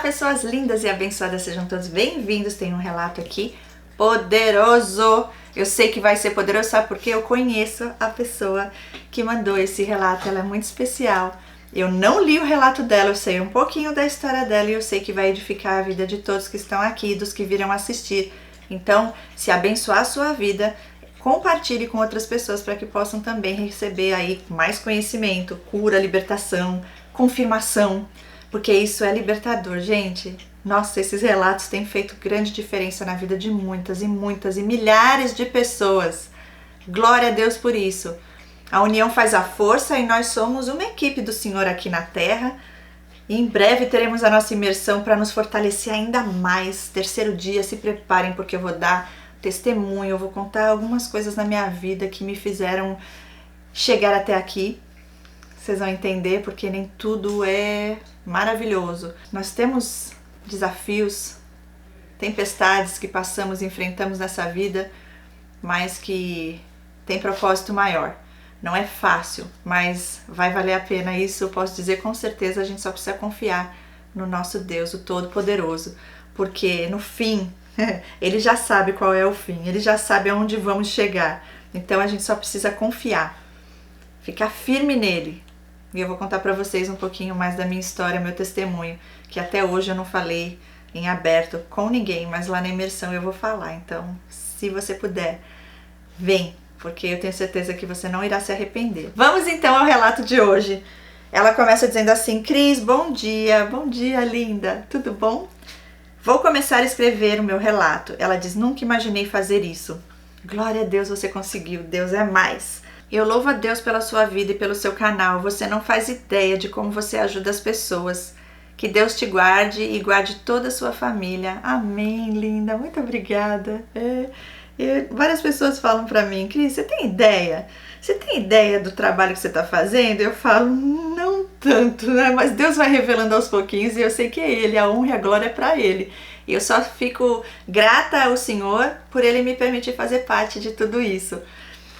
pessoas lindas e abençoadas, sejam todos bem-vindos. Tem um relato aqui poderoso. Eu sei que vai ser poderoso, sabe? Porque eu conheço a pessoa que mandou esse relato, ela é muito especial. Eu não li o relato dela, eu sei um pouquinho da história dela e eu sei que vai edificar a vida de todos que estão aqui, dos que virão assistir. Então, se abençoar a sua vida, compartilhe com outras pessoas para que possam também receber aí mais conhecimento, cura, libertação, confirmação, porque isso é libertador, gente. Nossa, esses relatos têm feito grande diferença na vida de muitas e muitas e milhares de pessoas. Glória a Deus por isso. A união faz a força e nós somos uma equipe do Senhor aqui na Terra. E em breve teremos a nossa imersão para nos fortalecer ainda mais. Terceiro dia, se preparem porque eu vou dar testemunho, eu vou contar algumas coisas na minha vida que me fizeram chegar até aqui. Vocês vão entender porque nem tudo é maravilhoso. Nós temos desafios, tempestades que passamos e enfrentamos nessa vida, mas que tem propósito maior. Não é fácil, mas vai valer a pena isso, eu posso dizer com certeza. A gente só precisa confiar no nosso Deus, o Todo-Poderoso, porque no fim, Ele já sabe qual é o fim, Ele já sabe aonde vamos chegar. Então a gente só precisa confiar, ficar firme nele. E eu vou contar para vocês um pouquinho mais da minha história, meu testemunho, que até hoje eu não falei em aberto com ninguém, mas lá na imersão eu vou falar. Então, se você puder, vem, porque eu tenho certeza que você não irá se arrepender. Vamos então ao relato de hoje. Ela começa dizendo assim: Cris, bom dia linda, tudo bom? Vou começar a escrever o meu relato. Ela diz: nunca imaginei fazer isso. Glória a Deus, você conseguiu, Deus é mais. Eu louvo a Deus pela sua vida e pelo seu canal. Você não faz ideia de como você ajuda as pessoas. Que Deus te guarde e guarde toda a sua família. Amém, linda. Muito obrigada. Várias pessoas falam pra mim: Cris, você tem ideia? Você tem ideia do trabalho que você está fazendo? Eu falo: não tanto, né? Mas Deus vai revelando aos pouquinhos e eu sei que é Ele, a honra e a glória é para Ele. E eu só fico grata ao Senhor por Ele me permitir fazer parte de tudo isso.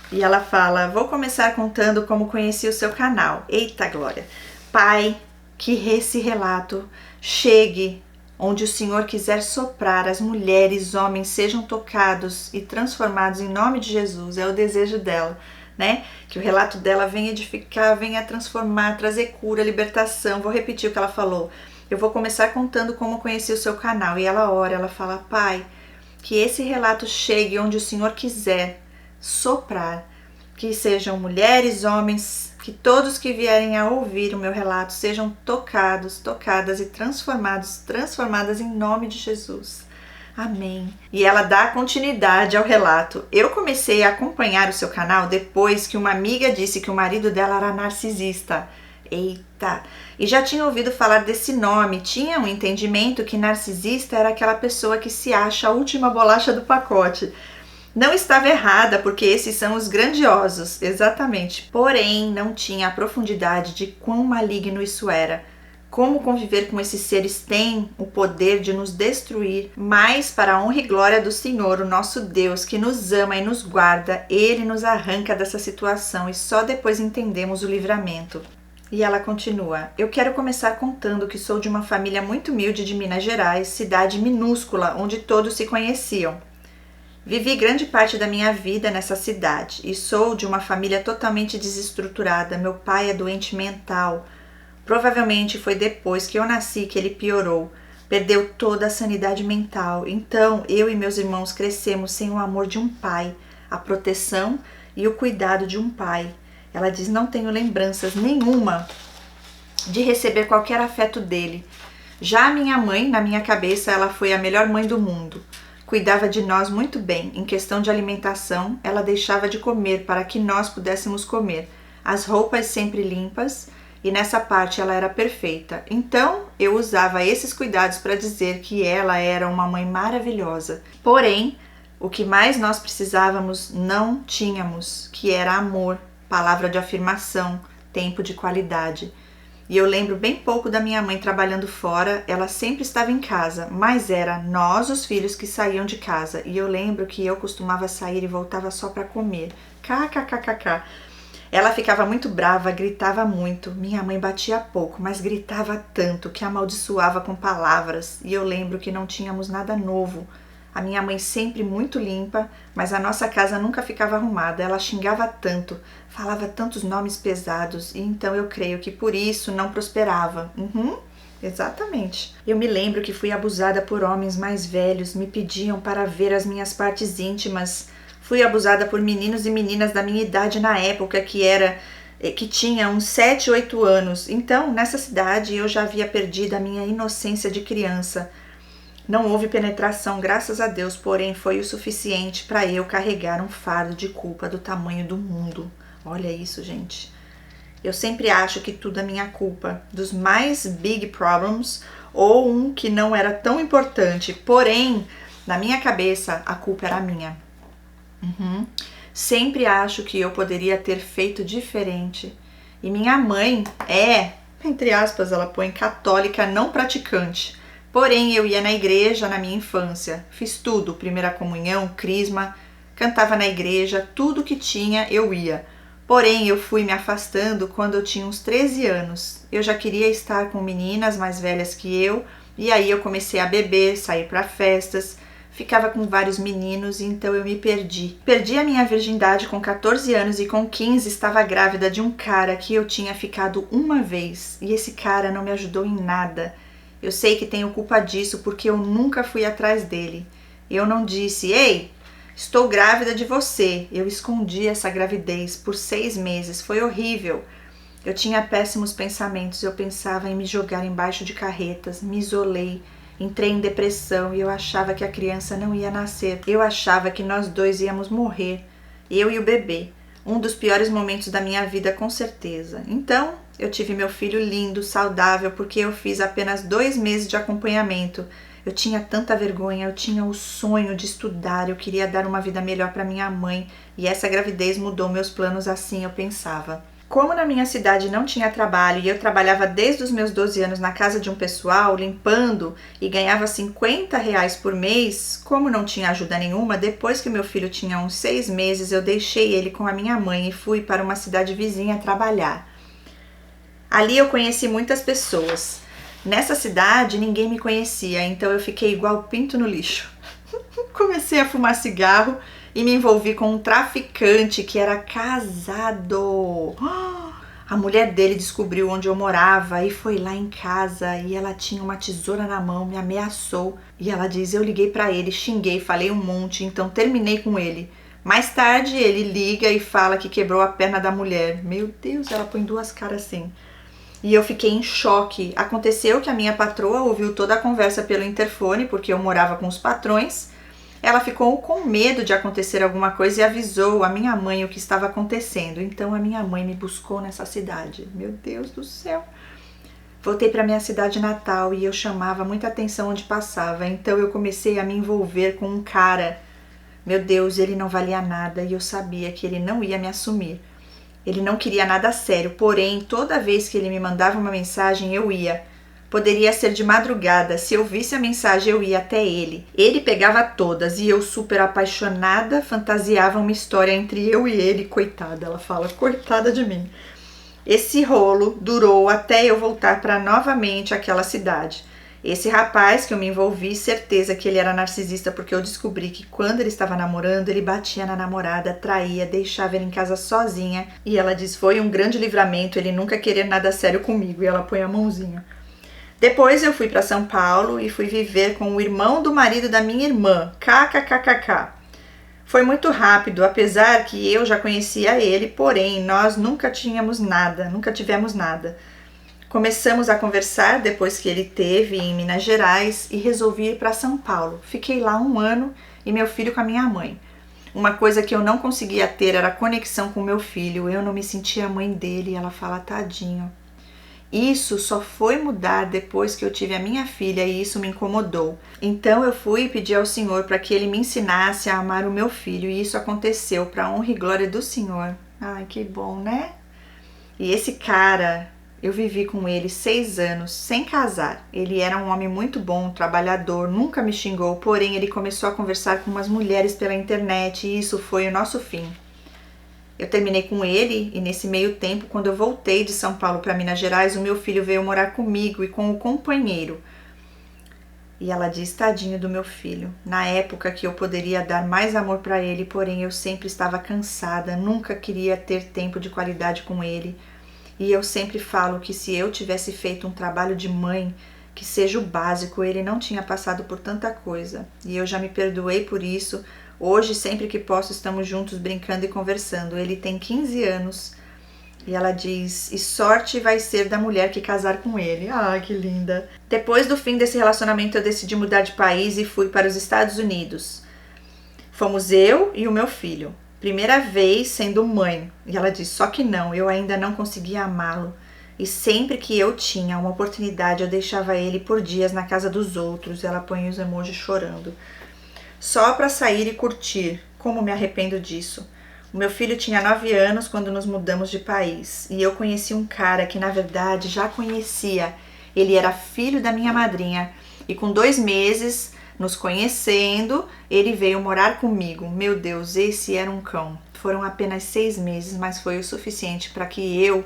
E ela fala: vou começar contando como conheci o seu canal. Eita glória! Pai, que esse relato chegue onde o Senhor quiser soprar, as mulheres, homens sejam tocados e transformados em nome de Jesus. É o desejo dela, né? Que o relato dela venha edificar, venha transformar, trazer cura, libertação. Vou repetir o que ela falou. Eu vou começar contando como conheci o seu canal. E ela ora, ela fala: Pai, que esse relato chegue onde o Senhor quiser soprar, que sejam mulheres, homens, que todos que vierem a ouvir o meu relato sejam tocados, tocadas e transformadas em nome de Jesus. Amém. E ela dá continuidade ao relato. Eu comecei a acompanhar o seu canal depois que uma amiga disse que o marido dela era narcisista. Eita! E já tinha ouvido falar desse nome, tinha um entendimento que narcisista era aquela pessoa que se acha a última bolacha do pacote. Não estava errada, porque esses são os grandiosos, exatamente. Porém, não tinha a profundidade de quão maligno isso era. Como conviver com esses seres tem o poder de nos destruir, mas para a honra e glória do Senhor, o nosso Deus, que nos ama e nos guarda, Ele nos arranca dessa situação e só depois entendemos o livramento. E ela continua: eu quero começar contando que sou de uma família muito humilde de Minas Gerais, cidade minúscula onde todos se conheciam. Vivi grande parte da minha vida nessa cidade e sou de uma família totalmente desestruturada. Meu pai é doente mental. Provavelmente foi depois que eu nasci que ele piorou. Perdeu toda a sanidade mental. Então, eu e meus irmãos crescemos sem o amor de um pai, a proteção e o cuidado de um pai. Ela diz: não tenho lembranças nenhuma de receber qualquer afeto dele. Já a minha mãe, na minha cabeça, ela foi a melhor mãe do mundo. Cuidava de nós muito bem. Em questão de alimentação, ela deixava de comer para que nós pudéssemos comer. As roupas sempre limpas e nessa parte ela era perfeita. Então, eu usava esses cuidados para dizer que ela era uma mãe maravilhosa. Porém, o que mais nós precisávamos não tínhamos, que era amor, palavra de afirmação, tempo de qualidade. E eu lembro bem pouco da minha mãe trabalhando fora, ela sempre estava em casa, mas era nós os filhos que saíam de casa. E eu lembro que eu costumava sair e voltava só para comer. KKKKK. Ela ficava muito brava, gritava muito. Minha mãe batia pouco, mas gritava tanto que amaldiçoava com palavras. E eu lembro que não tínhamos nada novo. A minha mãe sempre muito limpa, mas a nossa casa nunca ficava arrumada. Ela xingava tanto, falava tantos nomes pesados, e então eu creio que por isso não prosperava. Exatamente. Eu me lembro que fui abusada por homens mais velhos, me pediam para ver as minhas partes íntimas. Fui abusada por meninos e meninas da minha idade na época, que tinha uns 7, 8 anos. Então, nessa cidade, eu já havia perdido a minha inocência de criança. Não houve penetração, graças a Deus, porém foi o suficiente para eu carregar um fardo de culpa do tamanho do mundo. Olha isso, gente. Eu sempre acho que tudo é minha culpa, dos mais big problems ou um que não era tão importante, porém, na minha cabeça, a culpa era minha. Sempre acho que eu poderia ter feito diferente. E minha mãe entre aspas, ela põe católica não praticante. Porém, eu ia na igreja na minha infância. Fiz tudo, primeira comunhão, crisma, cantava na igreja, tudo que tinha eu ia. Porém, eu fui me afastando quando eu tinha uns 13 anos. Eu já queria estar com meninas mais velhas que eu, e aí eu comecei a beber, sair para festas, ficava com vários meninos, e então eu me perdi. Perdi a minha virgindade com 14 anos e com 15 estava grávida de um cara que eu tinha ficado uma vez, e esse cara não me ajudou em nada. Eu sei que tenho culpa disso porque eu nunca fui atrás dele. Eu não disse, ei, estou grávida de você. Eu escondi essa gravidez por 6 meses. Foi horrível. Eu tinha péssimos pensamentos. Eu pensava em me jogar embaixo de carretas. Me isolei. Entrei em depressão e eu achava que a criança não ia nascer. Eu achava que nós dois íamos morrer. Eu e o bebê. Um dos piores momentos da minha vida, com certeza. Então, eu tive meu filho lindo, saudável, porque eu fiz apenas 2 meses de acompanhamento. Eu tinha tanta vergonha, eu tinha o sonho de estudar, eu queria dar uma vida melhor para minha mãe, e essa gravidez mudou meus planos, assim eu pensava. Como na minha cidade não tinha trabalho e eu trabalhava desde os meus 12 anos na casa de um pessoal, limpando, e ganhava R$50 por mês, como não tinha ajuda nenhuma, depois que meu filho tinha uns 6 meses, eu deixei ele com a minha mãe e fui para uma cidade vizinha trabalhar. Ali eu conheci muitas pessoas. Nessa cidade ninguém me conhecia, então eu fiquei igual pinto no lixo. Comecei a fumar cigarro e me envolvi com um traficante que era casado. A mulher dele descobriu onde eu morava e foi lá em casa e ela tinha uma tesoura na mão, me ameaçou. E ela diz, eu liguei pra ele, xinguei, falei um monte, então terminei com ele. Mais tarde ele liga e fala que quebrou a perna da mulher. Meu Deus, ela põe 2 caras assim. E eu fiquei em choque. Aconteceu que a minha patroa ouviu toda a conversa pelo interfone, porque eu morava com os patrões. Ela ficou com medo de acontecer alguma coisa e avisou a minha mãe o que estava acontecendo. Então a minha mãe me buscou nessa cidade. Meu Deus do céu. Voltei para minha cidade natal e eu chamava muita atenção onde passava. Então eu comecei a me envolver com um cara. Meu Deus, ele não valia nada e eu sabia que ele não ia me assumir. Ele não queria nada sério, porém, toda vez que ele me mandava uma mensagem, eu ia. Poderia ser de madrugada, se eu visse a mensagem, eu ia até ele. Ele pegava todas e eu, super apaixonada, fantasiava uma história entre eu e ele. Coitada, ela fala, coitada de mim. Esse rolo durou até eu voltar para novamente aquela cidade. Esse rapaz que eu me envolvi, certeza que ele era narcisista, porque eu descobri que quando ele estava namorando, ele batia na namorada, traía, deixava ele em casa sozinha. E ela diz, foi um grande livramento, ele nunca querer nada sério comigo. E ela põe a mãozinha. Depois eu fui para São Paulo e fui viver com o irmão do marido da minha irmã, kkkk. Foi muito rápido, apesar que eu já conhecia ele, porém nós nunca tivemos nada. Começamos a conversar depois que ele teve em Minas Gerais e resolvi ir para São Paulo. Fiquei lá 1 ano e meu filho com a minha mãe. Uma coisa que eu não conseguia ter era conexão com meu filho. Eu não me sentia a mãe dele e ela fala, tadinho. Isso só foi mudar depois que eu tive a minha filha e isso me incomodou. Então eu fui pedir ao Senhor para que Ele me ensinasse a amar o meu filho e isso aconteceu para a honra e glória do Senhor. Ai, que bom, né? E esse cara, eu vivi com ele 6 anos sem casar. Ele era um homem muito bom, trabalhador, nunca me xingou, porém ele começou a conversar com umas mulheres pela internet e isso foi o nosso fim. Eu terminei com ele e nesse meio tempo, quando eu voltei de São Paulo para Minas Gerais, o meu filho veio morar comigo e com o companheiro. E ela diz, tadinho do meu filho, na época que eu poderia dar mais amor para ele, porém eu sempre estava cansada, nunca queria ter tempo de qualidade com ele. E eu sempre falo que se eu tivesse feito um trabalho de mãe, que seja o básico, ele não tinha passado por tanta coisa. E eu já me perdoei por isso. Hoje, sempre que posso, estamos juntos brincando e conversando. Ele tem 15 anos. E ela diz, e sorte vai ser da mulher que casar com ele. Ah, que linda. Depois do fim desse relacionamento, eu decidi mudar de país e fui para os Estados Unidos. Fomos eu e o meu filho. Primeira vez sendo mãe. E ela diz, só que não, eu ainda não conseguia amá-lo. E sempre que eu tinha uma oportunidade, eu deixava ele por dias na casa dos outros. Ela põe os emojis chorando. Só para sair e curtir. Como me arrependo disso. O meu filho tinha 9 anos quando nos mudamos de país e eu conheci um cara que na verdade já conhecia. Ele era filho da minha madrinha e com 2 meses nos conhecendo, ele veio morar comigo. Meu Deus, esse era um cão. Foram apenas 6 meses, mas foi o suficiente para que eu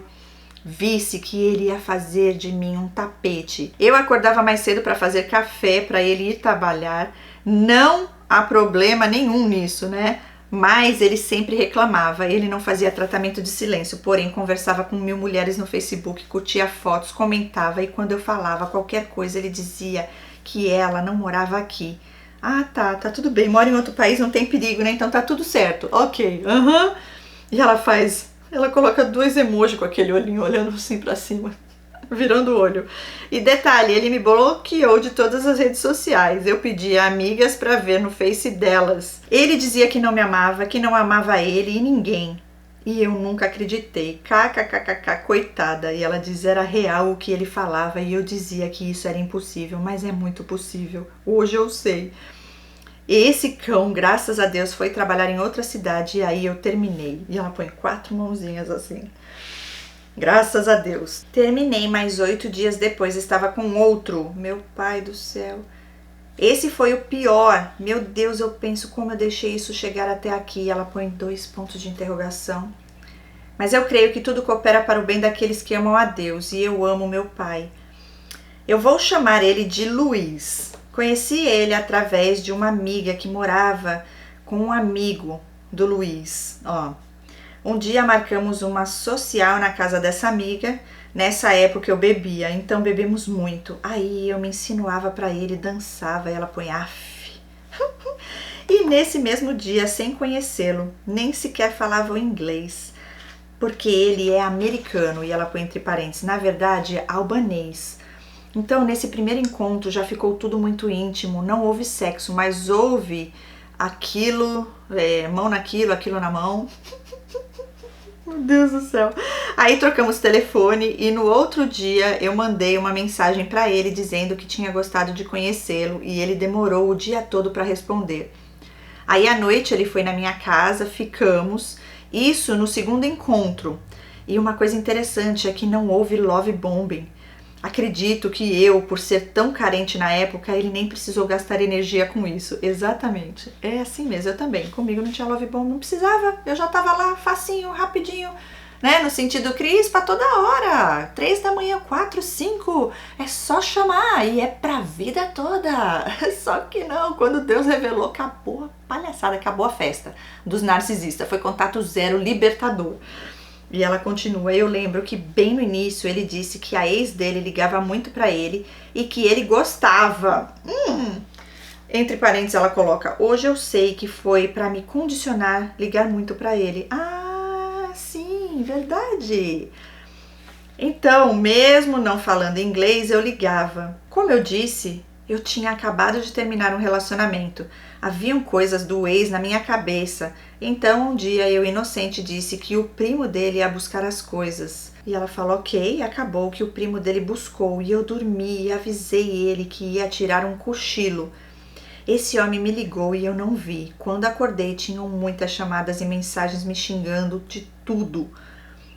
visse que ele ia fazer de mim um tapete. Eu acordava mais cedo para fazer café para ele ir trabalhar. Não há problema nenhum nisso, né? Mas ele sempre reclamava, ele não fazia tratamento de silêncio, porém conversava com 1000 mulheres no Facebook, curtia fotos, comentava e quando eu falava qualquer coisa ele dizia que ela não morava aqui. Ah, tá tudo bem, mora em outro país, não tem perigo, né? Então tá tudo certo. Ok, E ela coloca 2 emojis com aquele olhinho olhando assim pra cima. Virando o olho. E detalhe, ele me bloqueou de todas as redes sociais. Eu pedi a amigas para ver no Face delas. Ele dizia que não me amava, que não amava ele e ninguém. E eu nunca acreditei. KKKKK, coitada. E ela diz era real o que ele falava e eu dizia que isso era impossível, mas é muito possível. Hoje eu sei. Esse cão, graças a Deus, foi trabalhar em outra cidade e aí eu terminei. E ela põe 4 mãozinhas assim. Graças a Deus. Terminei, mas 8 dias depois estava com outro. Meu pai do céu. Esse foi o pior. Meu Deus, eu penso como eu deixei isso chegar até aqui. Ela põe 2 pontos de interrogação. Mas eu creio que tudo coopera para o bem daqueles que amam a Deus. E eu amo meu pai. Eu vou chamar ele de Luiz. Conheci ele através de uma amiga que morava com um amigo do Luiz. Um dia marcamos uma social na casa dessa amiga. Nessa época eu bebia, então bebemos muito. Aí eu me insinuava pra ele, dançava e ela põe af. E nesse mesmo dia, sem conhecê-lo, nem sequer falava o inglês, porque ele é americano e ela põe entre parênteses, na verdade albanês. Então nesse primeiro encontro já ficou tudo muito íntimo, não houve sexo, mas houve aquilo, mão naquilo, aquilo na mão. Meu Deus do céu. Aí trocamos telefone e no outro dia eu mandei uma mensagem para ele dizendo que tinha gostado de conhecê-lo e ele demorou o dia todo para responder. Aí à noite ele foi na minha casa, ficamos, isso no segundo encontro. E uma coisa interessante é que não houve love bombing. Acredito que eu, por ser tão carente na época, ele nem precisou gastar energia com isso. Exatamente. É assim mesmo, eu também. Comigo não tinha love bomb, não precisava. Eu já tava lá, facinho, rapidinho, né? No sentido, Cris, pra toda hora. 3 da manhã, 4, 5. É só chamar e é pra vida toda. Só que não, quando Deus revelou, acabou a palhaçada, acabou a festa dos narcisistas. Foi contato zero, libertador. E ela continua, eu lembro que bem no início ele disse que a ex dele ligava muito pra ele e que ele gostava. Entre parênteses ela coloca, hoje eu sei que foi pra me condicionar ligar muito pra ele. Ah, sim, verdade. Então, mesmo não falando inglês, eu ligava. Como eu disse, eu tinha acabado de terminar um relacionamento. Haviam coisas do ex na minha cabeça. Então um dia eu inocente disse que o primo dele ia buscar as coisas. E ela falou, ok, acabou que o primo dele buscou e eu dormi e avisei ele que ia tirar um cochilo. Esse homem me ligou e eu não vi. Quando acordei tinham muitas chamadas e mensagens me xingando de tudo.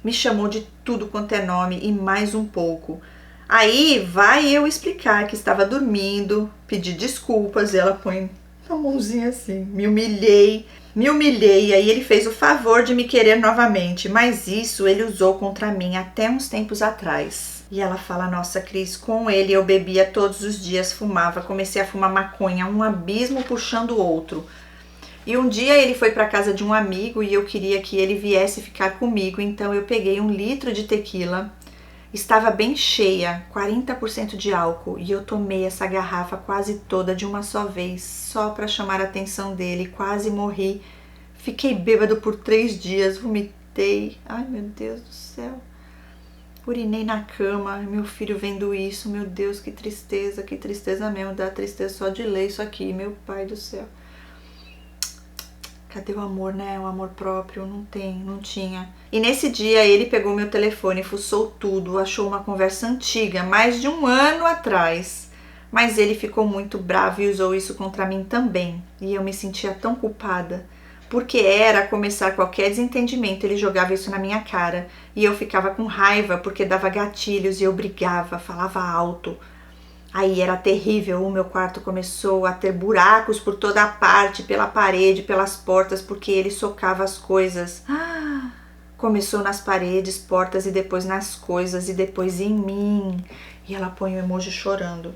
Me chamou de tudo quanto é nome e mais um pouco. Aí vai eu explicar que estava dormindo, pedir desculpas e ela põe a mãozinha assim, me humilhei. Me humilhei e aí ele fez o favor de me querer novamente, mas isso ele usou contra mim até uns tempos atrás. E ela fala, nossa, Cris, com ele eu bebia todos os dias, fumava, comecei a fumar maconha, um abismo puxando o outro. E um dia ele foi para casa de um amigo e eu queria que ele viesse ficar comigo, então eu peguei 1 litro de tequila, estava bem cheia, 40% de álcool, e eu tomei essa garrafa quase toda de uma só vez, só para chamar a atenção dele, quase morri. Fiquei bêbado por 3 dias, vomitei, ai meu Deus do céu. Urinei na cama, meu filho vendo isso, meu Deus, que tristeza mesmo, dá tristeza só de ler isso aqui, meu pai do céu. Cadê o amor, né? O amor próprio, não tinha. E nesse dia ele pegou meu telefone, fuçou tudo, achou uma conversa antiga, mais de 1 ano atrás. Mas ele ficou muito bravo e usou isso contra mim também. E eu me sentia tão culpada. Porque era começar qualquer desentendimento, ele jogava isso na minha cara. E eu ficava com raiva porque dava gatilhos e eu brigava, falava alto. Aí era terrível, o meu quarto começou a ter buracos por toda a parte, pela parede, pelas portas, porque ele socava as coisas. Começou nas paredes, portas e depois nas coisas e depois em mim. E ela põe o emoji chorando.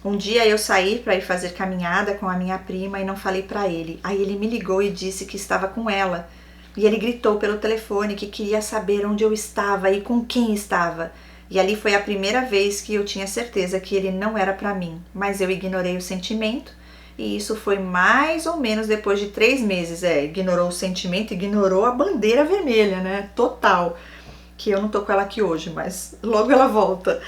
Um dia eu saí para ir fazer caminhada com a minha prima e não falei para ele. Aí ele me ligou e disse que estava com ela. E ele gritou pelo telefone que queria saber onde eu estava e com quem estava. E ali foi a primeira vez que eu tinha certeza que ele não era pra mim, mas eu ignorei o sentimento e isso foi mais ou menos depois de 3 meses. Ignorou o sentimento, ignorou a bandeira vermelha, né? Total. Que eu não tô com ela aqui hoje, mas logo ela volta.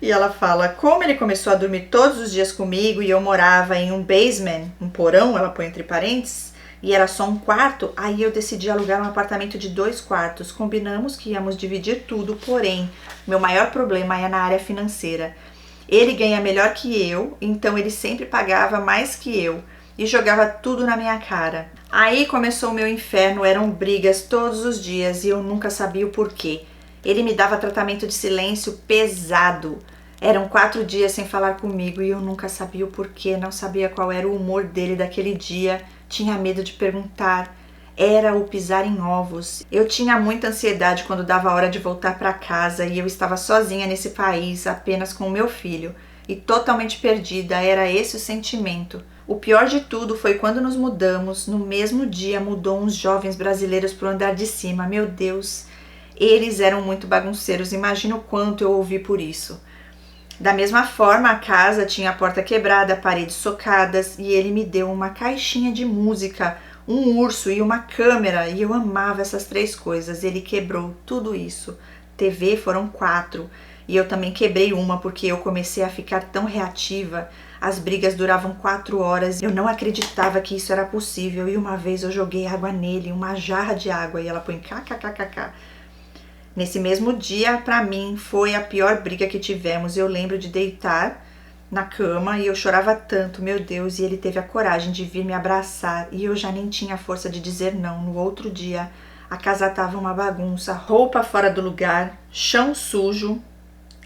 E ela fala, como ele começou a dormir todos os dias comigo e eu morava em um basement, um porão, ela põe entre parênteses, e era só um quarto, aí eu decidi alugar um apartamento de 2 quartos. Combinamos que íamos dividir tudo, porém, meu maior problema é na área financeira. Ele ganha melhor que eu, então ele sempre pagava mais que eu e jogava tudo na minha cara. Aí começou o meu inferno, eram brigas todos os dias e eu nunca sabia o porquê. Ele me dava tratamento de silêncio pesado. Eram 4 dias sem falar comigo e eu nunca sabia o porquê, não sabia qual era o humor dele daquele dia. Tinha medo de perguntar, era o pisar em ovos. Eu tinha muita ansiedade quando dava a hora de voltar para casa e eu estava sozinha nesse país, apenas com o meu filho. E totalmente perdida, era esse o sentimento. O pior de tudo foi quando nos mudamos, no mesmo dia mudou uns jovens brasileiros para o andar de cima. Meu Deus, eles eram muito bagunceiros, imagina o quanto eu ouvi por isso. Da mesma forma, a casa tinha a porta quebrada, paredes socadas e ele me deu uma caixinha de música, um urso e uma câmera e eu amava essas 3 coisas. Ele quebrou tudo isso. TV foram 4 e eu também quebrei uma porque eu comecei a ficar tão reativa. As brigas duravam 4 horas, eu não acreditava que isso era possível e uma vez eu joguei água nele, uma jarra de água e ela põe kkkk. Nesse mesmo dia, pra mim, foi a pior briga que tivemos. Eu lembro de deitar na cama e eu chorava tanto, meu Deus, e ele teve a coragem de vir me abraçar e eu já nem tinha força de dizer não. No outro dia, a casa tava uma bagunça, roupa fora do lugar, chão sujo.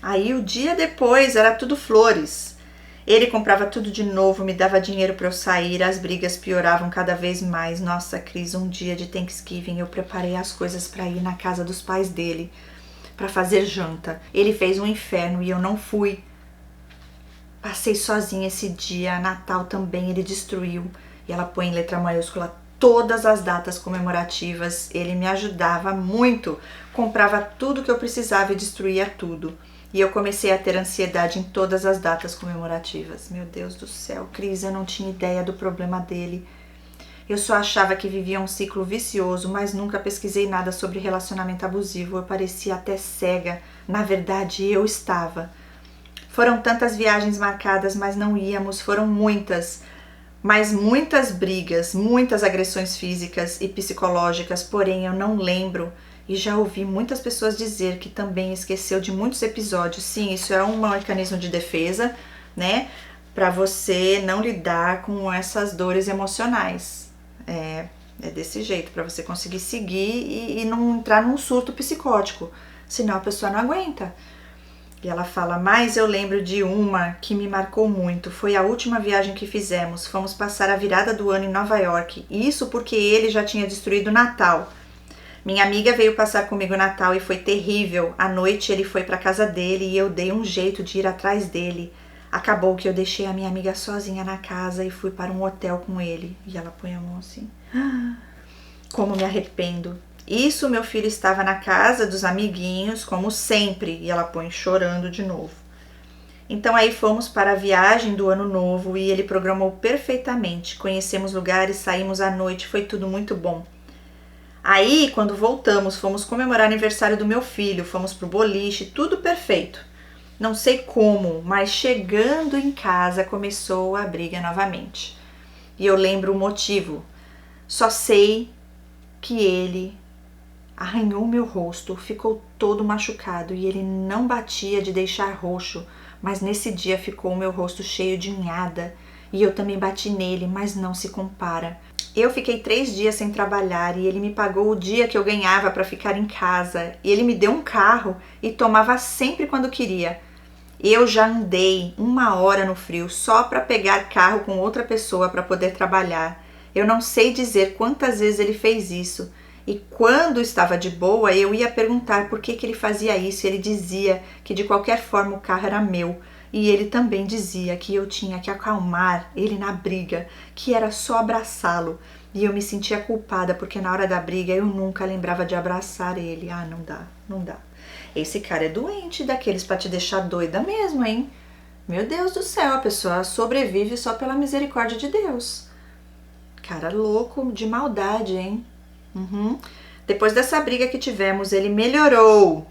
Aí o dia depois era tudo flores. Ele comprava tudo de novo, me dava dinheiro para eu sair, as brigas pioravam cada vez mais. Nossa, Cris, um dia de Thanksgiving eu preparei as coisas para ir na casa dos pais dele, para fazer janta. Ele fez um inferno e eu não fui. Passei sozinha esse dia, Natal também, ele destruiu. E ela põe em letra maiúscula todas as datas comemorativas. Ele me ajudava muito, comprava tudo que eu precisava e destruía tudo. E eu comecei a ter ansiedade em todas as datas comemorativas. Meu Deus do céu, Cris, eu não tinha ideia do problema dele. Eu só achava que vivia um ciclo vicioso, mas nunca pesquisei nada sobre relacionamento abusivo. Eu parecia até cega. Na verdade, eu estava. Foram tantas viagens marcadas, mas não íamos. Foram muitas, mas muitas brigas, muitas agressões físicas e psicológicas, porém eu não lembro. E já ouvi muitas pessoas dizer que também esqueceu de muitos episódios. Sim, isso é um mecanismo de defesa, né? Para você não lidar com essas dores emocionais. É desse jeito, para você conseguir seguir e não entrar num surto psicótico. Senão a pessoa não aguenta. E ela fala, mas eu lembro de uma que me marcou muito. Foi a última viagem que fizemos. Fomos passar a virada do ano em Nova York. Isso porque ele já tinha destruído o Natal. Minha amiga veio passar comigo o Natal e foi terrível. À noite ele foi para casa dele e eu dei um jeito de ir atrás dele. Acabou que eu deixei a minha amiga sozinha na casa e fui para um hotel com ele. E ela põe a mão assim. Como me arrependo. Isso, meu filho estava na casa dos amiguinhos, como sempre. E ela põe chorando de novo. Então aí fomos para a viagem do ano novo e ele programou perfeitamente. Conhecemos lugares, saímos à noite, foi tudo muito bom. Aí, quando voltamos, fomos comemorar o aniversário do meu filho, fomos pro boliche, tudo perfeito. Não sei como, mas chegando em casa começou a briga novamente. E eu lembro o motivo. Só sei que ele arranhou meu rosto, ficou todo machucado e ele não batia de deixar roxo, mas nesse dia ficou o meu rosto cheio de unhada e eu também bati nele, mas não se compara. Eu fiquei 3 dias sem trabalhar e ele me pagou o dia que eu ganhava para ficar em casa e ele me deu um carro e tomava sempre quando queria. Eu já andei 1 hora no frio só para pegar carro com outra pessoa para poder trabalhar. Eu não sei dizer quantas vezes ele fez isso. E quando estava de boa, eu ia perguntar por que ele fazia isso. Ele dizia que de qualquer forma o carro era meu. E ele também dizia que eu tinha que acalmar ele na briga, que era só abraçá-lo. E eu me sentia culpada porque na hora da briga eu nunca lembrava de abraçar ele. Ah, não dá, não dá. Esse cara é doente, daqueles pra te deixar doida mesmo, hein? Meu Deus do céu, a pessoa sobrevive só pela misericórdia de Deus. Cara louco, de maldade, hein? Depois dessa briga que tivemos, ele melhorou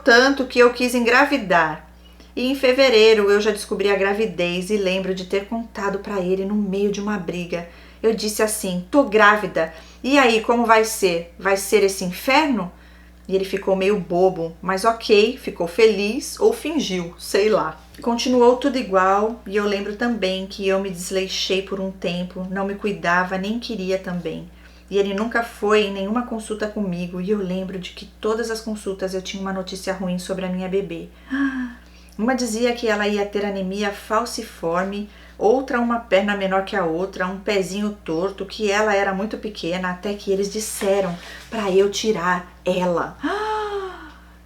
tanto que eu quis engravidar. E em fevereiro eu já descobri a gravidez e lembro de ter contado pra ele no meio de uma briga. Eu disse assim, tô grávida, e aí como vai ser? Vai ser esse inferno? E ele ficou meio bobo, mas ok, ficou feliz ou fingiu, sei lá. Continuou tudo igual e eu lembro também que eu me desleixei por um tempo, não me cuidava, nem queria também. E ele nunca foi em nenhuma consulta comigo e eu lembro de que todas as consultas eu tinha uma notícia ruim sobre a minha bebê. Uma dizia que ela ia ter anemia falciforme, outra uma perna menor que a outra, um pezinho torto, que ela era muito pequena, até que eles disseram para eu tirar ela.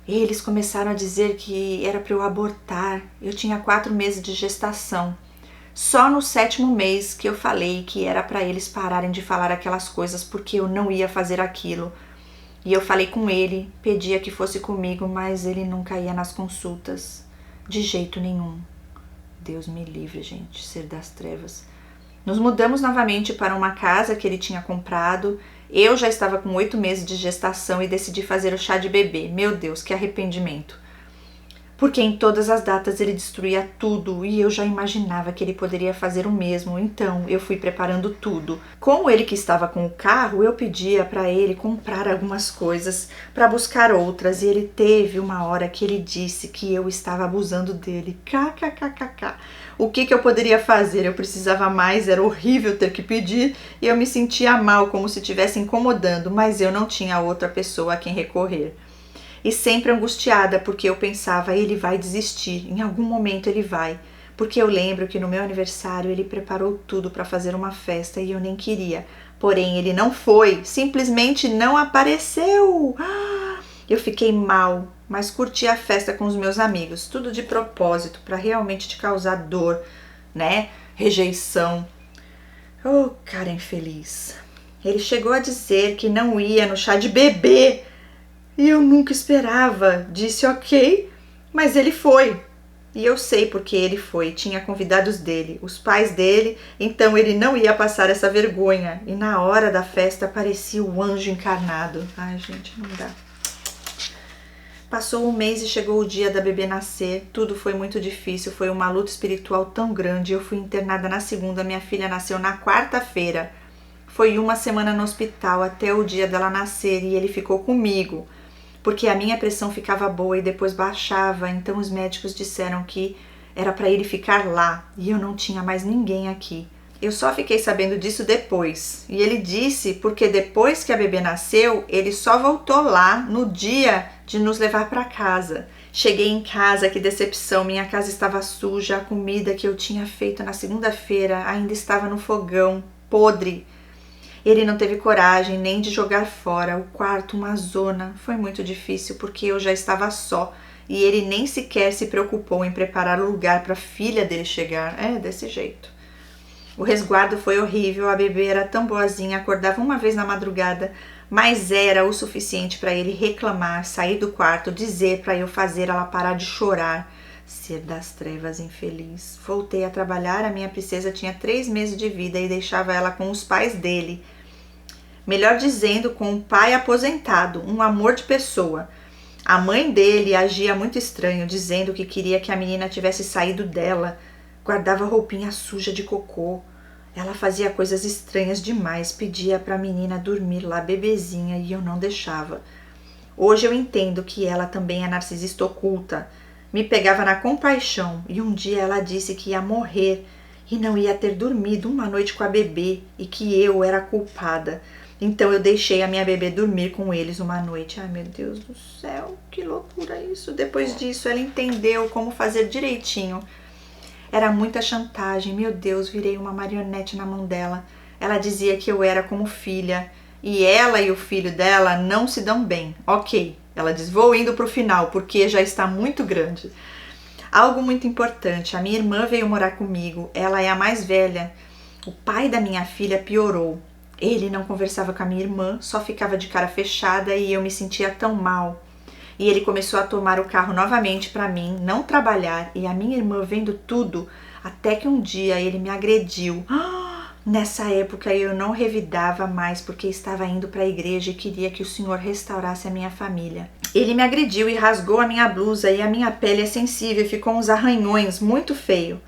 Eles começaram a dizer que era para eu abortar. Eu tinha 4 meses de gestação. Só no 7º mês que eu falei que era para eles pararem de falar aquelas coisas porque eu não ia fazer aquilo. E eu falei com ele, pedia que fosse comigo, mas ele nunca ia nas consultas. De jeito nenhum. Deus me livre, gente, ser das trevas. Nos mudamos novamente para uma casa que ele tinha comprado. Eu já estava com 8 meses de gestação e decidi fazer o chá de bebê. Meu Deus, que arrependimento. Porque em todas as datas ele destruía tudo e eu já imaginava que ele poderia fazer o mesmo, então eu fui preparando tudo. Como ele que estava com o carro, eu pedia para ele comprar algumas coisas para buscar outras e ele teve uma hora que ele disse que eu estava abusando dele. KKKKK. O que eu poderia fazer? Eu precisava mais, era horrível ter que pedir e eu me sentia mal, como se estivesse incomodando, mas eu não tinha outra pessoa a quem recorrer. E sempre angustiada, porque eu pensava, ele vai desistir, em algum momento ele vai. Porque eu lembro que no meu aniversário ele preparou tudo para fazer uma festa e eu nem queria. Porém, ele não foi, simplesmente não apareceu. Eu fiquei mal, mas curti a festa com os meus amigos, tudo de propósito, para realmente te causar dor, né? Rejeição. Oh, cara infeliz. Ele chegou a dizer que não ia no chá de bebê. E eu nunca esperava. Disse ok, mas ele foi. E eu sei porque ele foi. Tinha convidados dele, os pais dele, então ele não ia passar essa vergonha. E na hora da festa aparecia o anjo encarnado. Ai, gente, não dá. Passou 1 mês e chegou o dia da bebê nascer. Tudo foi muito difícil, foi uma luta espiritual tão grande. Eu fui internada na segunda, minha filha nasceu na quarta-feira. Foi 1 semana no hospital até o dia dela nascer e ele ficou comigo. Porque a minha pressão ficava boa e depois baixava, então os médicos disseram que era para ele ficar lá e eu não tinha mais ninguém aqui. Eu só fiquei sabendo disso depois. E ele disse porque depois que a bebê nasceu, ele só voltou lá no dia de nos levar para casa. Cheguei em casa, que decepção, minha casa estava suja, a comida que eu tinha feito na segunda-feira ainda estava no fogão, podre. Ele não teve coragem nem de jogar fora, o quarto uma zona. Foi muito difícil porque eu já estava só e ele nem sequer se preocupou em preparar o lugar para a filha dele chegar. É, desse jeito. O resguardo foi horrível, a bebê era tão boazinha, acordava uma vez na madrugada, mas era o suficiente para ele reclamar, sair do quarto, dizer para eu fazer ela parar de chorar. Ser das trevas, infeliz. Voltei a trabalhar, a minha princesa tinha 3 meses de vida e deixava ela com os pais dele. Melhor dizendo, com um pai aposentado, um amor de pessoa. A mãe dele agia muito estranho, dizendo que queria que a menina tivesse saído dela. Guardava roupinha suja de cocô. Ela fazia coisas estranhas demais, pedia para a menina dormir lá bebezinha e eu não deixava. Hoje eu entendo que ela também é narcisista oculta. Me pegava na compaixão e um dia ela disse que ia morrer e não ia ter dormido uma noite com a bebê e que eu era culpada. Então eu deixei a minha bebê dormir com eles uma noite. Ai, meu Deus do céu, que loucura isso. Depois disso ela entendeu como fazer direitinho. Era muita chantagem, meu Deus, virei uma marionete na mão dela. Ela dizia que eu era como filha e ela e o filho dela não se dão bem. Ok, ela diz, vou indo pro final porque já está muito grande. Algo muito importante, a minha irmã veio morar comigo, ela é a mais velha. O pai da minha filha piorou. Ele não conversava com a minha irmã, só ficava de cara fechada e eu me sentia tão mal. E ele começou a tomar o carro novamente para mim, não trabalhar, e a minha irmã vendo tudo, até que um dia ele me agrediu. Nessa época eu não revidava mais porque estava indo para a igreja e queria que o Senhor restaurasse a minha família. Ele me agrediu e rasgou a minha blusa e a minha pele é sensível e ficou uns arranhões, muito feio.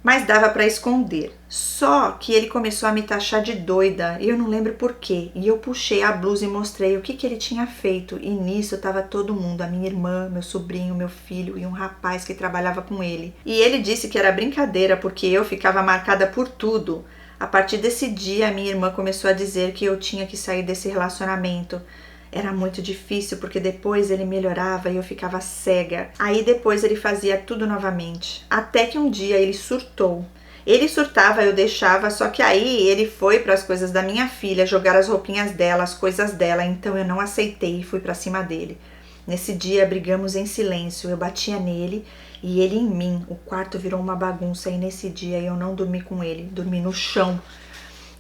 Mas dava para esconder. Só que ele começou a me taxar de doida, e eu não lembro porquê. E eu puxei a blusa e mostrei o que ele tinha feito. E nisso estava todo mundo, a minha irmã, meu sobrinho, meu filho e um rapaz que trabalhava com ele. E ele disse que era brincadeira porque eu ficava marcada por tudo. A partir desse dia, a minha irmã começou a dizer que eu tinha que sair desse relacionamento. Era muito difícil porque depois ele melhorava e eu ficava cega. Aí depois ele fazia tudo novamente. Até que um dia ele surtou. Ele surtava, eu deixava, só que aí ele foi para as coisas da minha filha, jogar as roupinhas dela, as coisas dela, então eu não aceitei e fui para cima dele. Nesse dia brigamos em silêncio, eu batia nele e ele em mim. O quarto virou uma bagunça e nesse dia eu não dormi com ele, dormi no chão.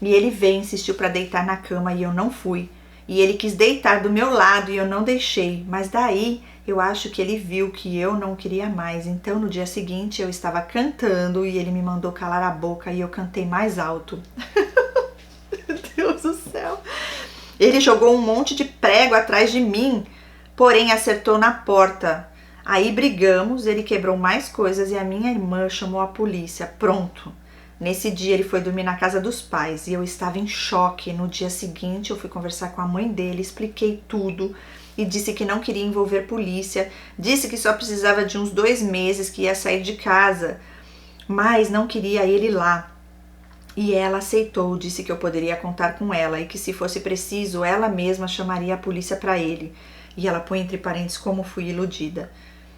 E ele veio e insistiu para deitar na cama e eu não fui. E ele quis deitar do meu lado e eu não deixei, mas daí eu acho que ele viu que eu não queria mais. Então no dia seguinte eu estava cantando e ele me mandou calar a boca e eu cantei mais alto. Meu Deus do céu! Ele jogou um monte de prego atrás de mim, porém acertou na porta. Aí brigamos, ele quebrou mais coisas e a minha irmã chamou a polícia. Pronto! Nesse dia ele foi dormir na casa dos pais e eu estava em choque. No dia seguinte eu fui conversar com a mãe dele, expliquei tudo e disse que não queria envolver polícia, disse que só precisava de uns 2 meses que ia sair de casa, mas não queria ele lá. E ela aceitou, disse que eu poderia contar com ela e que se fosse preciso ela mesma chamaria a polícia para ele. E ela põe entre parênteses como fui iludida.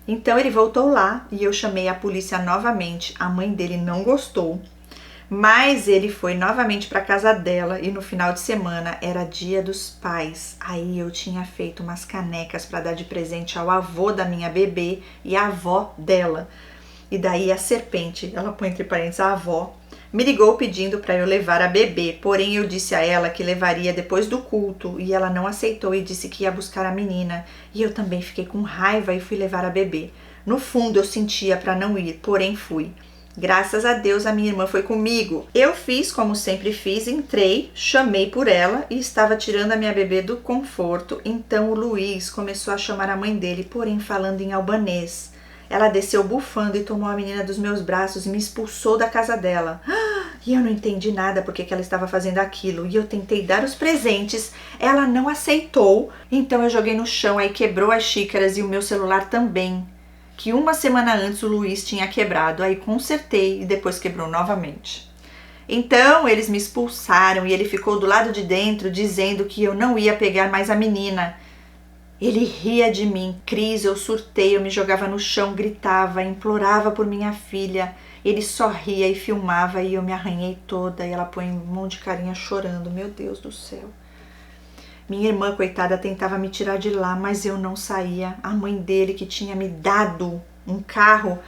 Então ele voltou lá e eu chamei a polícia novamente. A mãe dele não gostou. Mas ele foi novamente para casa dela e no final de semana era dia dos pais. Aí eu tinha feito umas canecas para dar de presente ao avô da minha bebê e à avó dela. E daí a serpente, ela põe entre parênteses a avó, me ligou pedindo para eu levar a bebê. Porém eu disse a ela que levaria depois do culto e ela não aceitou e disse que ia buscar a menina. E eu também fiquei com raiva e fui levar a bebê. No fundo eu sentia para não ir, porém fui. Graças a Deus a minha irmã foi comigo. Eu fiz como sempre fiz, entrei, chamei por ela e estava tirando a minha bebê do conforto. Então o Luiz começou a chamar a mãe dele, porém falando em albanês. Ela desceu bufando e tomou a menina dos meus braços e me expulsou da casa dela. E eu não entendi nada porque que ela estava fazendo aquilo. E eu tentei dar os presentes, ela não aceitou. Então eu joguei no chão, aí quebrou as xícaras e o meu celular também, que 1 semana antes o Luiz tinha quebrado, aí consertei e depois quebrou novamente. Então eles me expulsaram e ele ficou do lado de dentro dizendo que eu não ia pegar mais a menina. Ele ria de mim, Cris, eu surtei, eu me jogava no chão, gritava, implorava por minha filha. Ele sorria e filmava e eu me arranhei toda e ela põe um monte de carinha chorando. Meu Deus do céu. Minha irmã, coitada, tentava me tirar de lá, mas eu não saía. A mãe dele, que tinha me dado um carro,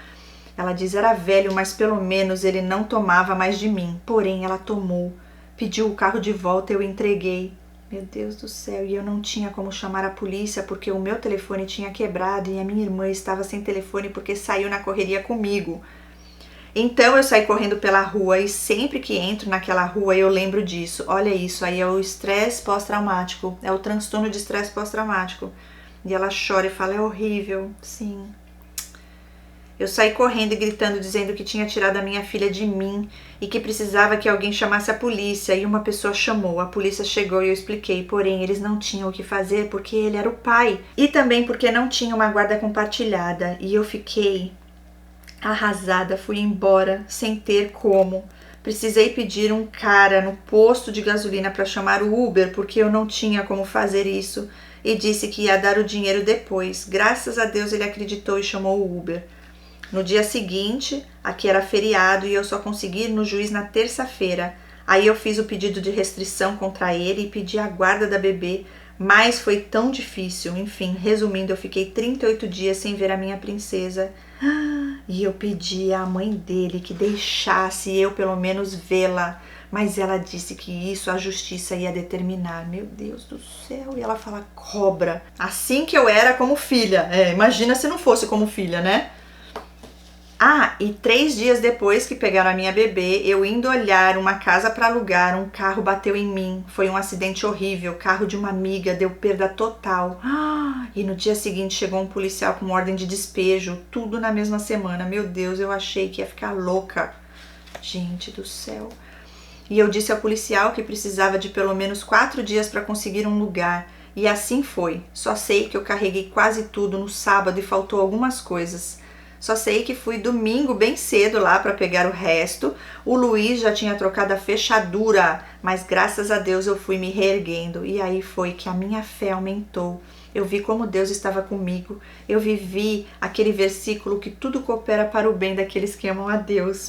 ela diz, era velho, mas pelo menos ele não tomava mais de mim. Porém, ela tomou, pediu o carro de volta, eu entreguei. Meu Deus do céu, e eu não tinha como chamar a polícia porque o meu telefone tinha quebrado e a minha irmã estava sem telefone porque saiu na correria comigo. Então eu saí correndo pela rua e sempre que entro naquela rua eu lembro disso. Olha isso, aí é o estresse pós-traumático, é o transtorno de estresse pós-traumático. E ela chora e fala, é horrível, sim. Eu saí correndo e gritando, dizendo que tinha tirado a minha filha de mim e que precisava que alguém chamasse a polícia. E uma pessoa chamou, a polícia chegou e eu expliquei. Porém, eles não tinham o que fazer porque ele era o pai. E também porque não tinha uma guarda compartilhada. E eu fiquei arrasada, fui embora sem ter como. Precisei pedir um cara no posto de gasolina para chamar o Uber porque eu não tinha como fazer isso. E disse que ia dar o dinheiro depois. Graças a Deus ele acreditou e chamou o Uber. No dia seguinte, aqui era feriado e eu só consegui ir no juiz na terça-feira. Aí eu fiz o pedido de restrição contra ele e pedi a guarda da bebê, mas foi tão difícil. Enfim, resumindo, eu fiquei 38 dias sem ver a minha princesa. E eu pedi à mãe dele que deixasse eu pelo menos vê-la, mas ela disse que isso a justiça ia determinar. Meu Deus do céu, e ela fala cobra. Assim que eu era como filha. Imagina se não fosse como filha, né? E 3 dias depois que pegaram a minha bebê, eu indo olhar uma casa para alugar, um carro bateu em mim. Foi um acidente horrível, carro de uma amiga, deu perda total. E no dia seguinte chegou um policial com ordem de despejo, tudo na mesma semana. Meu Deus, eu achei que ia ficar louca. Gente do céu. E eu disse ao policial que precisava de pelo menos 4 dias para conseguir um lugar. E assim foi. Só sei que eu carreguei quase tudo no sábado e faltou algumas coisas. Só sei que fui domingo bem cedo lá para pegar o resto. O Luiz já tinha trocado a fechadura, mas graças a Deus eu fui me reerguendo. E aí foi que a minha fé aumentou. Eu vi como Deus estava comigo. Eu vivi aquele versículo que tudo coopera para o bem daqueles que amam a Deus.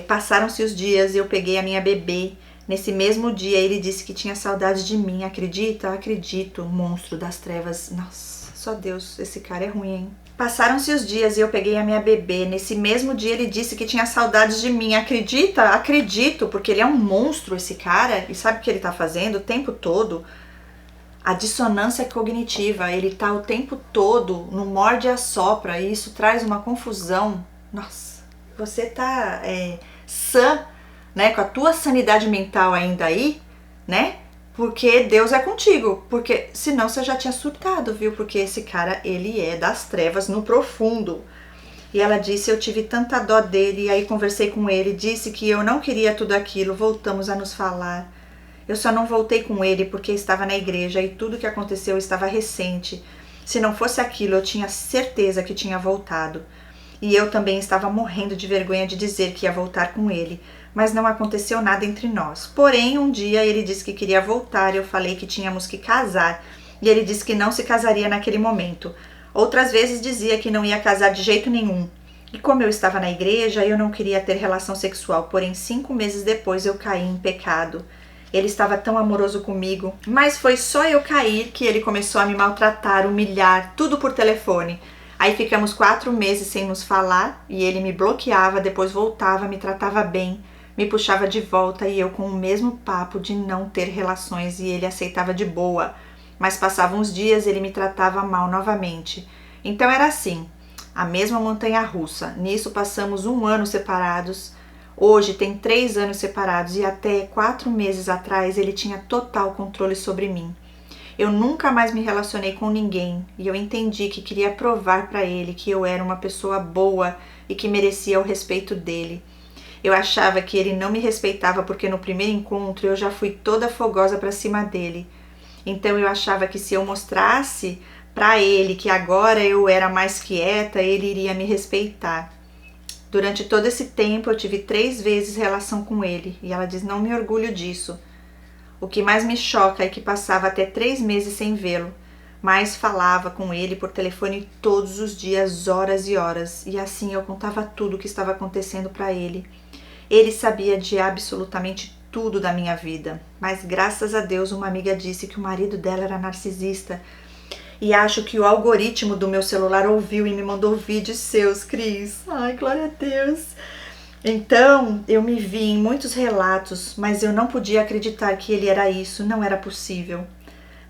Passaram-se os dias e eu peguei a minha bebê. Nesse mesmo dia ele disse que tinha saudade de mim. Acredita? Acredito. Monstro das trevas. Nossa, só Deus. Esse cara é ruim, hein? Passaram-se os dias e eu peguei a minha bebê. Nesse mesmo dia ele disse que tinha saudades de mim. Acredita? Acredito, porque ele é um monstro, esse cara. E sabe o que ele tá fazendo o tempo todo? A dissonância cognitiva. Ele tá o tempo todo no morde e assopra. E isso traz uma confusão. Nossa, você tá sã, né? Com a tua sanidade mental ainda aí, né? Porque Deus é contigo, porque senão você já tinha surtado, viu? Porque esse cara, ele é das trevas no profundo. E ela disse, eu tive tanta dó dele, e aí conversei com ele, disse que eu não queria tudo aquilo, voltamos a nos falar. Eu só não voltei com ele porque estava na igreja e tudo que aconteceu estava recente. Se não fosse aquilo, eu tinha certeza que tinha voltado. E eu também estava morrendo de vergonha de dizer que ia voltar com ele. Mas não aconteceu nada entre nós. Porém, um dia ele disse que queria voltar e eu falei que tínhamos que casar. E ele disse que não se casaria naquele momento. Outras vezes dizia que não ia casar de jeito nenhum. E como eu estava na igreja, eu não queria ter relação sexual. Porém, 5 meses depois eu caí em pecado. Ele estava tão amoroso comigo. Mas foi só eu cair que ele começou a me maltratar, humilhar, tudo por telefone. Aí ficamos 4 meses sem nos falar e ele me bloqueava, depois voltava, me tratava bem. Me puxava de volta e eu com o mesmo papo de não ter relações e ele aceitava de boa. Mas passavam uns dias e ele me tratava mal novamente. Então era assim, a mesma montanha-russa. Nisso passamos 1 ano separados. Hoje tem 3 anos separados e até 4 meses atrás ele tinha total controle sobre mim. Eu nunca mais me relacionei com ninguém e eu entendi que queria provar para ele que eu era uma pessoa boa e que merecia o respeito dele. Eu achava que ele não me respeitava porque no primeiro encontro eu já fui toda fogosa pra cima dele. Então eu achava que se eu mostrasse pra ele que agora eu era mais quieta, ele iria me respeitar. Durante todo esse tempo eu tive 3 vezes relação com ele e ela diz, não me orgulho disso. O que mais me choca é que passava até 3 meses sem vê-lo, mas falava com ele por telefone todos os dias, horas e horas, e assim eu contava tudo o que estava acontecendo para ele. Ele sabia de absolutamente tudo da minha vida, mas graças a Deus uma amiga disse que o marido dela era narcisista, e acho que o algoritmo do meu celular ouviu e me mandou vídeos seus, Cris. Ai, glória a Deus. Então, eu me vi em muitos relatos, mas eu não podia acreditar que ele era isso, não era possível.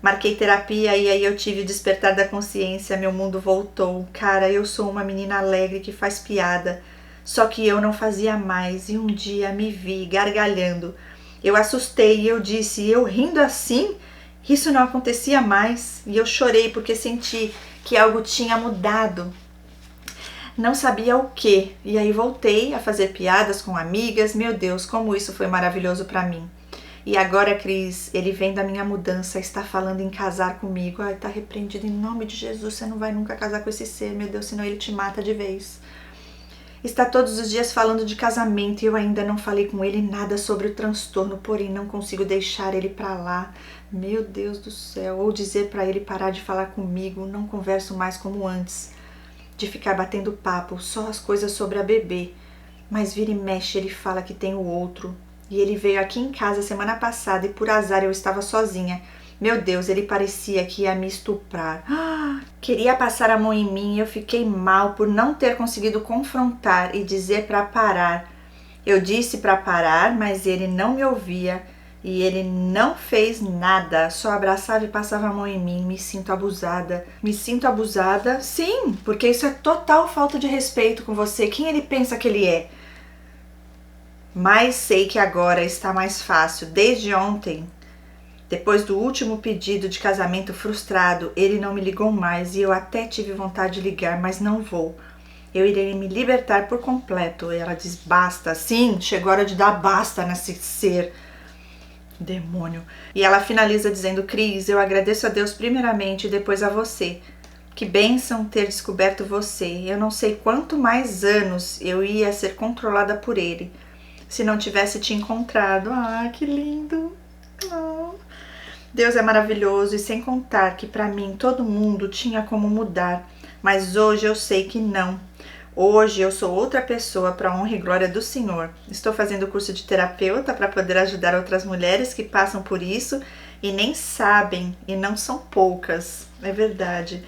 Marquei terapia e aí eu tive o despertar da consciência, meu mundo voltou. Cara, eu sou uma menina alegre que faz piada, só que eu não fazia mais e um dia me vi gargalhando. Eu assustei e eu disse, eu rindo assim? Isso não acontecia mais e eu chorei porque senti que algo tinha mudado. Não sabia o que, e aí voltei a fazer piadas com amigas. Meu Deus, como isso foi maravilhoso para mim. E agora, Cris, ele vem da minha mudança, está falando em casar comigo. Ai, tá repreendido em nome de Jesus, você não vai nunca casar com esse ser, meu Deus, senão ele te mata de vez. Está todos os dias falando de casamento e eu ainda não falei com ele nada sobre o transtorno, porém não consigo deixar ele pra lá. Meu Deus do céu, ou dizer pra ele parar de falar comigo, não converso mais como antes, de ficar batendo papo, só as coisas sobre a bebê. Mas vira e mexe ele fala que tem o outro. E ele veio aqui em casa semana passada e por azar eu estava sozinha. Meu Deus, ele parecia que ia me estuprar. Queria passar a mão em mim e eu fiquei mal por não ter conseguido confrontar e dizer para parar. Eu disse para parar, mas ele não me ouvia e ele não fez nada, só abraçava e passava a mão em mim. Me sinto abusada. Me sinto abusada? Sim, porque isso é total falta de respeito com você. Quem ele pensa que ele é? Mas sei que agora está mais fácil. Desde ontem, depois do último pedido de casamento frustrado, ele não me ligou mais e eu até tive vontade de ligar, mas não vou. Eu irei me libertar por completo. E ela diz, basta. Sim, chegou a hora de dar basta nesse ser. Demônio. E ela finaliza dizendo, Cris, eu agradeço a Deus primeiramente e depois a você. Que bênção ter descoberto você. Eu não sei quanto mais anos eu ia ser controlada por ele se não tivesse te encontrado. Ah, que lindo. Oh. Deus é maravilhoso e sem contar que para mim todo mundo tinha como mudar, mas hoje eu sei que não. Hoje eu sou outra pessoa para a honra e glória do Senhor. Estou fazendo curso de terapeuta para poder ajudar outras mulheres que passam por isso e nem sabem, e não são poucas, é verdade.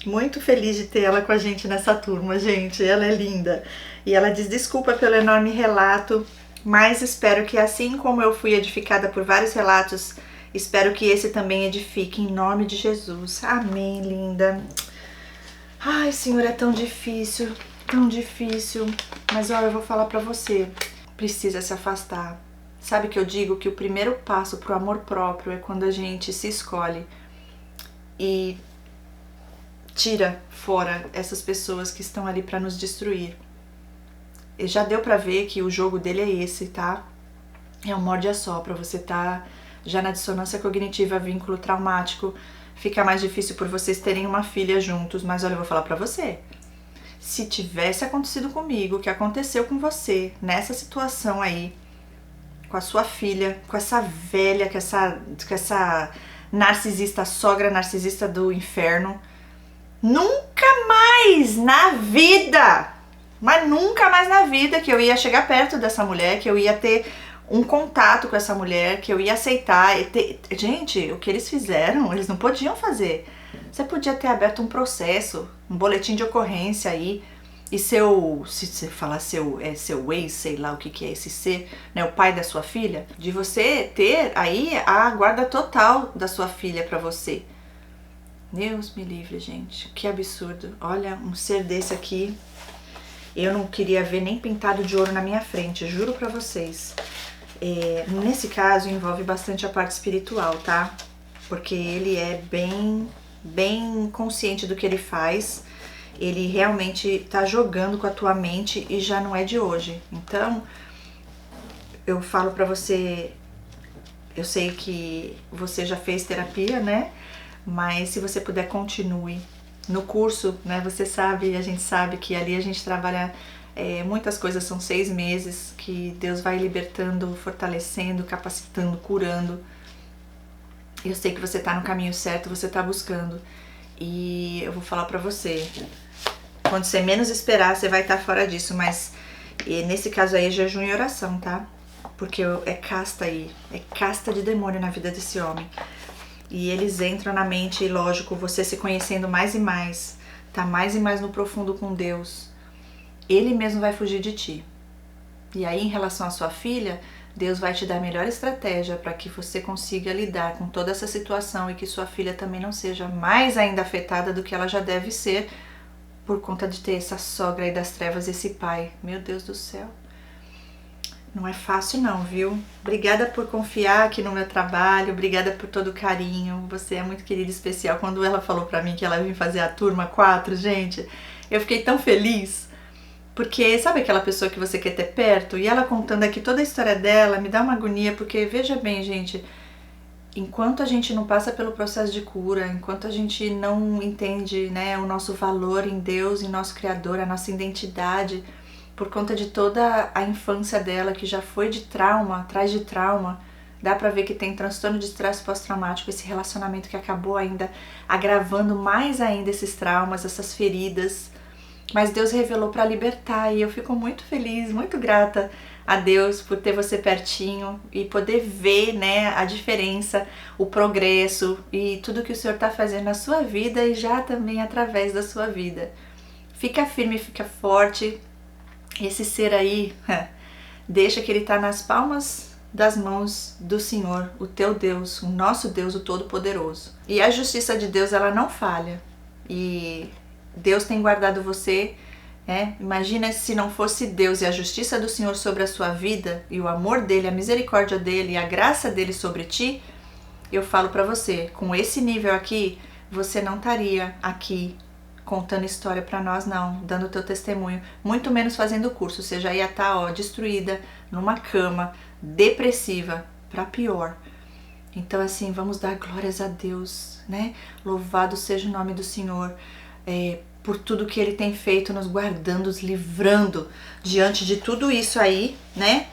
Muito feliz de ter ela com a gente nessa turma, gente, ela é linda. E ela diz desculpa pelo enorme relato, mas espero que assim como eu fui edificada por vários relatos, espero que esse também edifique em nome de Jesus. Amém, linda. Ai, Senhor, é tão difícil, mas olha, eu vou falar pra você, precisa se afastar. Sabe que eu digo que o primeiro passo pro amor próprio é quando a gente se escolhe e tira fora essas pessoas que estão ali pra nos destruir. E já deu pra ver que o jogo dele é esse, tá? É um morde-a-sopra, você tá já na dissonância cognitiva, vínculo traumático, fica mais difícil por vocês terem uma filha juntos, mas olha, eu vou falar pra você. Se tivesse acontecido comigo, o que aconteceu com você, nessa situação aí, com a sua filha, com essa velha, com essa narcisista, sogra narcisista do inferno, nunca mais na vida, mas nunca mais na vida que eu ia chegar perto dessa mulher, que eu ia ter um contato com essa mulher, que eu ia aceitar. Gente, o que eles fizeram, eles não podiam fazer. Você podia ter aberto um processo, um boletim de ocorrência aí, e se você falar seu ex, sei lá o que é esse ser, né, o pai da sua filha, de você ter aí a guarda total da sua filha pra você. Deus me livre, gente, que absurdo. Olha, um ser desse aqui, eu não queria ver nem pintado de ouro na minha frente, juro pra vocês. Nesse caso envolve bastante a parte espiritual, tá? Porque ele é bem consciente do que ele faz, ele realmente tá jogando com a tua mente e já não é de hoje. Então, eu falo pra você, eu sei que você já fez terapia, né? Mas se você puder, continue. No curso, né, você sabe, a gente sabe que ali a gente trabalha muitas coisas, são 6 meses que Deus vai libertando, fortalecendo, capacitando, curando. Eu sei que você tá no caminho certo, você tá buscando. E eu vou falar pra você, quando você menos esperar, você vai estar fora disso, mas nesse caso aí é jejum e oração, tá? Porque é casta aí, é casta de demônio na vida desse homem. E eles entram na mente, e lógico, você se conhecendo mais e mais, tá mais e mais no profundo com Deus, ele mesmo vai fugir de ti. E aí, em relação à sua filha, Deus vai te dar a melhor estratégia para que você consiga lidar com toda essa situação e que sua filha também não seja mais ainda afetada do que ela já deve ser por conta de ter essa sogra aí das trevas, esse pai. Meu Deus do céu. Não é fácil não, viu? Obrigada por confiar aqui no meu trabalho, obrigada por todo o carinho. Você é muito querida e especial. Quando ela falou pra mim que ela vinha fazer a turma 4, gente, eu fiquei tão feliz. Porque sabe aquela pessoa que você quer ter perto? E ela contando aqui toda a história dela, me dá uma agonia, porque veja bem, gente, enquanto a gente não passa pelo processo de cura, enquanto a gente não entende, né, o nosso valor em Deus, em nosso Criador, a nossa identidade, por conta de toda a infância dela, que já foi de trauma, atrás de trauma, dá pra ver que tem transtorno de estresse pós-traumático, esse relacionamento que acabou ainda agravando mais ainda esses traumas, essas feridas. Mas Deus revelou para libertar e eu fico muito feliz, muito grata a Deus por ter você pertinho e poder ver, né, a diferença, o progresso e tudo que o Senhor está fazendo na sua vida e já também através da sua vida. Fica firme, fica forte. Esse ser aí, deixa que ele está nas palmas das mãos do Senhor, o teu Deus, o nosso Deus, o Todo-Poderoso. E a justiça de Deus, ela não falha. E Deus tem guardado você, né? Imagina se não fosse Deus e a justiça do Senhor sobre a sua vida, e o amor dele, a misericórdia dele e a graça dele sobre ti, eu falo pra você, com esse nível aqui, você não estaria aqui contando história pra nós não, dando teu testemunho, muito menos fazendo curso, você já ia estar, destruída, numa cama, depressiva, pra pior. Então assim, vamos dar glórias a Deus, né? Louvado seja o nome do Senhor. Por tudo que Ele tem feito, nos guardando, nos livrando diante de tudo isso aí, né?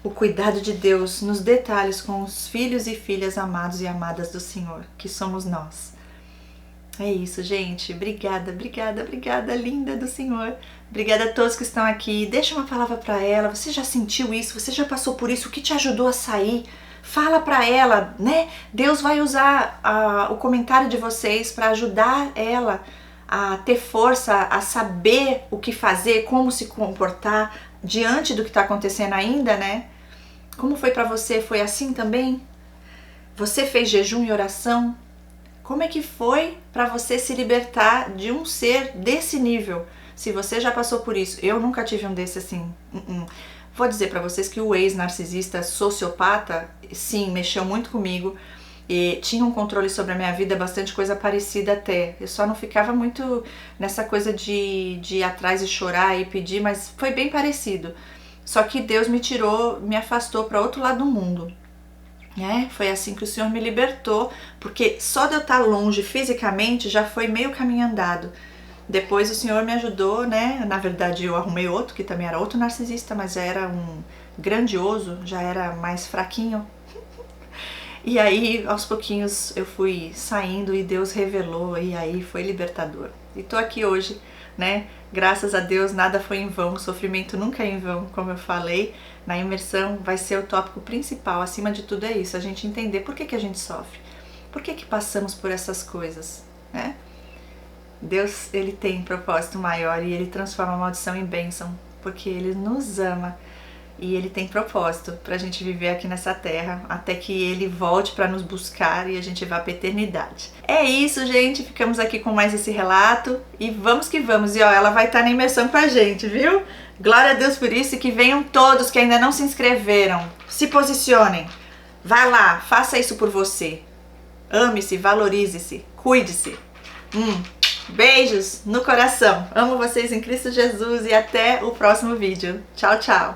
O cuidado de Deus nos detalhes com os filhos e filhas amados e amadas do Senhor, que somos nós. É isso, gente. Obrigada, obrigada, obrigada, linda do Senhor. Obrigada a todos que estão aqui. Deixa uma palavra para ela. Você já sentiu isso? Você já passou por isso? O que te ajudou a sair? Fala para ela, né? Deus vai usar o comentário de vocês para ajudar ela a ter força, a saber o que fazer, como se comportar diante do que está acontecendo ainda, né? Como foi para você? Foi assim também? Você fez jejum e oração? Como é que foi para você se libertar de um ser desse nível? Se você já passou por isso, eu nunca tive um desse assim. Vou dizer para vocês que o ex-narcisista sociopata, sim, mexeu muito comigo. E tinha um controle sobre a minha vida, bastante coisa parecida até. Eu só não ficava muito nessa coisa de ir atrás e chorar e pedir, mas foi bem parecido. Só que Deus me tirou, me afastou para outro lado do mundo. Foi assim que o Senhor me libertou, porque só de eu estar longe fisicamente já foi meio caminho andado. Depois o Senhor me ajudou, né? Na verdade eu arrumei outro, que também era outro narcisista, mas já era um grandioso, já era mais fraquinho. E aí, aos pouquinhos, eu fui saindo e Deus revelou, e aí foi libertador. E tô aqui hoje, né? Graças a Deus, nada foi em vão, o sofrimento nunca é em vão, como eu falei. Na imersão vai ser o tópico principal, acima de tudo é isso, a gente entender por que a gente sofre, por que passamos por essas coisas, né? Deus, Ele tem um propósito maior e Ele transforma a maldição em bênção, porque Ele nos ama. E Ele tem propósito pra gente viver aqui nessa terra, até que Ele volte pra nos buscar e a gente vá pra eternidade. É isso, gente. Ficamos aqui com mais esse relato e vamos que vamos. E ó, ela vai estar na imersão com a gente, viu? Glória a Deus por isso e que venham todos que ainda não se inscreveram. Se posicionem. Vai lá, faça isso por você. Ame-se, valorize-se, cuide-se. Beijos no coração. Amo vocês em Cristo Jesus e até o próximo vídeo. Tchau, tchau.